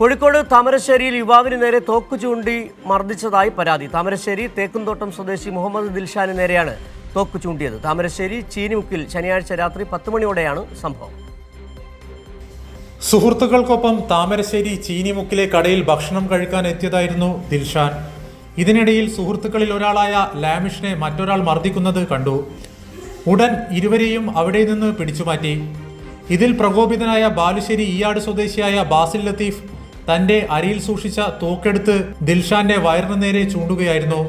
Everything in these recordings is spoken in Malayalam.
കോഴിക്കോട് താമരശ്ശേരിയിൽ യുവാവിന് നേരെ തോക്ക് ചൂണ്ടി മർദ്ദിച്ചതായി പരാതി. താമരശ്ശേരി തേക്കുംതോട്ടം സ്വദേശി മുഹമ്മദ് ദിൽഷാന് നേരെയാണ് തോക്ക് ചൂണ്ടിയത്. താമരശ്ശേരി ചീനിമുക്കിൽ ശനിയാഴ്ച രാത്രി 10 മണിയോടെയാണ് സംഭവം. സുഹൃത്തുക്കൾക്കൊപ്പം താമരശ്ശേരി ചീനിമുക്കിലെ കടയിൽ ഭക്ഷണം കഴിക്കാൻ എത്തിയതായിരുന്നു ദിൽഷാൻ. ഇതിനിടയിൽ സുഹൃത്തുക്കളിൽ ഒരാളായ ലാമിഷിനെ മറ്റൊരാൾ മർദ്ദിക്കുന്നത് കണ്ടു. ഉടൻ ഇരുവരെയും അവിടെ നിന്ന് പിടിച്ചുമാറ്റി. ഇതിൽ പ്രകോപിതനായ ബാലുശ്ശേരി ഈയാട് സ്വദേശിയായ ബാസിൽ ലത്തീഫ് തന്റെ അരിയിൽ സൂക്ഷിച്ച തോക്കെടുത്ത് ദിൽഷാന്റെ വയറിന് നേരെ ചൂണ്ടുകയായിരുന്നു.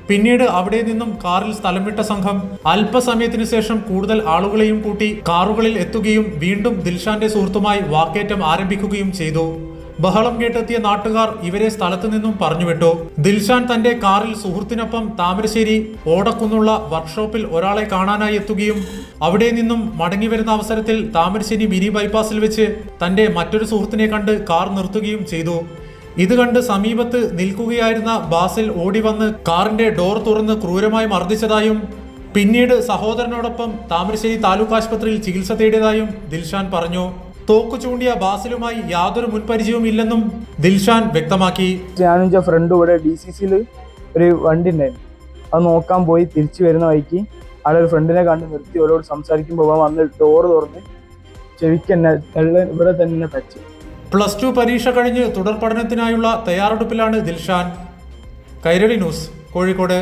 പിന്നീട് അവിടെ നിന്നും കാറിൽ സ്ഥലം വിട്ട സംഘം അല്പസമയത്തിനു ശേഷം കൂടുതൽ ആളുകളെയും കൂട്ടി കാറുകളിൽ എത്തുകയും വീണ്ടും ദിൽഷാന്റെ സുഹൃത്തുമായി വാക്കേറ്റം ആരംഭിക്കുകയും ചെയ്തു. ബഹളം കേട്ടെത്തിയ നാട്ടുകാർ ഇവരെ സ്ഥലത്തു നിന്നും പറഞ്ഞുവിട്ടു. ദിൽഷാൻ തന്റെ കാറിൽ സുഹൃത്തിനൊപ്പം താമരശ്ശേരി ഓടക്കുന്നുള്ള വർക്ക്ഷോപ്പിൽ ഒരാളെ കാണാനായി എത്തുകയും അവിടെ നിന്നും മടങ്ങി വരുന്ന അവസരത്തിൽ താമരശ്ശേരി മിനി ബൈപ്പാസിൽ വെച്ച് തന്റെ മറ്റൊരു സുഹൃത്തിനെ കണ്ട് കാർ നിർത്തുകയും ചെയ്തു. ഇത് കണ്ട് സമീപത്ത് നിൽക്കുകയായിരുന്ന ബാസിൽ ഓടി വന്ന് കാറിന്റെ ഡോർ തുറന്ന് ക്രൂരമായി മർദ്ദിച്ചതായും പിന്നീട് സഹോദരനോടൊപ്പം താമരശ്ശേരി താലൂക്ക് ആശുപത്രിയിൽ ചികിത്സ തേടിയതായും ദിൽഷാൻ പറഞ്ഞു. തോക്ക് ചൂണ്ടിയ ബാസിലുമായി യാതൊരു മുൻപരിചയവും ഇല്ലെന്നും ദിൽഷാൻ വ്യക്തമാക്കി. ഞാനും ഫ്രണ്ട് ഇവിടെ DCCയിൽ ഒരു വണ്ടി ഉണ്ടായിരുന്നു. അത് നോക്കാൻ പോയി തിരിച്ചു വരുന്ന വഴിക്ക് അവിടെ ഒരു ഫ്രണ്ടിനെ കണ്ട് നിർത്തി അവരോട് സംസാരിക്കുമ്പോൾ വന്ന് ഡോറ് തുറന്ന് ചെവിക്ക് തന്നെ ഇവിടെ തന്നെ ടച്ച്. +2 പരീക്ഷ കഴിഞ്ഞ് തുടർ പഠനത്തിനായുള്ള തയ്യാറെടുപ്പിലാണ് ദിൽഷാൻ. കൈരളി ന്യൂസ്, കോഴിക്കോട്.